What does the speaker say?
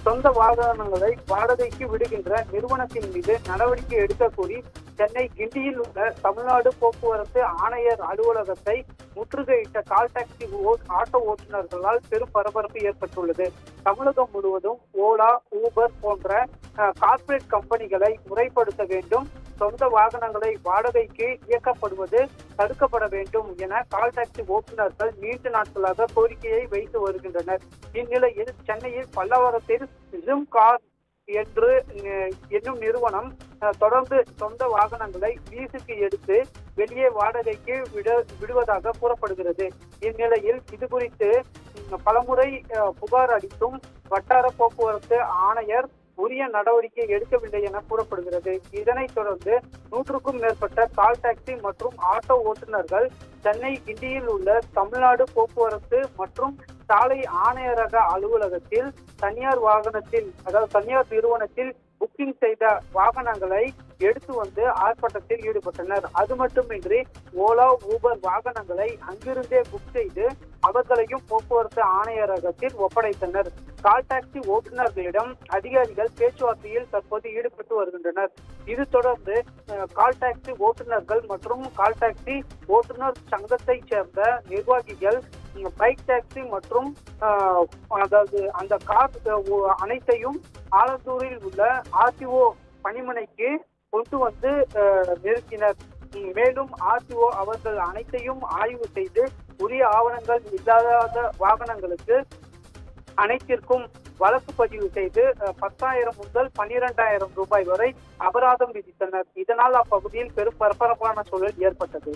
சொந்த வாகனங்களை வாடகைக்கு விடுகின்ற நிறுவனத்தின் மீது நடவடிக்கை எடுக்க கோரி சென்னை கிண்டியில் உள்ள தமிழ்நாடு போக்குவரத்து ஆணையர் அலுவலகத்தை முற்றுகையிட்ட கால் டாக்ஸி ஆட்டோ ஓட்டுநர்களால் பெரும் பரபரப்பு ஏற்பட்டுள்ளது. தமிழகம் முழுவதும் ஓலா, ஊபர் போன்ற கார்ப்பரேட் கம்பெனிகளை முறைப்படுத்த வேண்டும், சொந்த வாகனங்களை வாடகைக்கு இயக்கப்படுவது தடுக்கப்பட வேண்டும் என கால் டாக்ஸி ஓட்டுநர்கள் நீண்ட நாட்களாக கோரிக்கையை வைத்து வருகின்றனர். இந்நிலையில் சென்னையில் பல்லாவரத்தில் ஜிம் கார் என்னும் நிறுவனம் தொடர்ந்து சொந்த வாகனங்களை லீஸுக்கு எடுத்து வெளியே வாடகைக்கு விடுவதாக கூறப்படுகிறது. இந்நிலையில் இது குறித்து பலமுறை புகார் அளித்தும் வட்டார போக்குவரத்து ஆணையர் உரிய நடவடிக்கை எடுக்கவில்லை என கூறப்படுகிறது. இதனைத் தொடர்ந்து 100க்கும் மேற்பட்ட கால் டாக்ஸி மற்றும் ஆட்டோ ஓட்டுநர்கள் சென்னை கிண்டியில் உள்ள தமிழ்நாடு போக்குவரத்து மற்றும் சாலை ஆணையரக அலுவலகத்தில் தனியார் நிறுவனத்தில் புக்கிங் செய்த வாகனங்களை எடுத்து வந்து ஆர்ப்பாட்டத்தில் ஈடுபட்டனர். அது மட்டுமின்றி ஓலா, ஊபர் வாகனங்களை அங்கிருந்தே புக் செய்து அவர்களையும் போக்குவரத்து ஆணையரகத்தில் ஒப்படைத்தனர். கால் டாக்ஸி ஓட்டுநர்களிடம் அதிகாரிகள் பேச்சுவார்த்தையில் தற்போது ஈடுபட்டு வருகின்றனர். இது தொடர்ந்து கால் டாக்ஸி ஓட்டுநர்கள் மற்றும் கால் டாக்ஸி ஓட்டுநர் சங்கத்தை சேர்ந்த நிர்வாகிகள் பைக் டாக்ஸி மற்றும் அந்த கார் அனைத்தையும் ஆலந்தூரில் உள்ள ஆர்டிஓ பணிமனைக்கு கொண்டு வந்து நிறுத்தினர். மேலும் ஆர்டிஓ அவர்கள் அனைத்தையும் ஆய்வு செய்து உரிய ஆவணங்கள் இல்லாத வாகனங்களுக்கு அனைத்திற்கும் வழக்கு பதிவு செய்து 10,000 முதல் 12,000 ரூபாய் வரை அபராதம் விதித்தனர். இதனால் அப்பகுதியில் பெரும் பரபரப்பான சூழல் ஏற்பட்டது.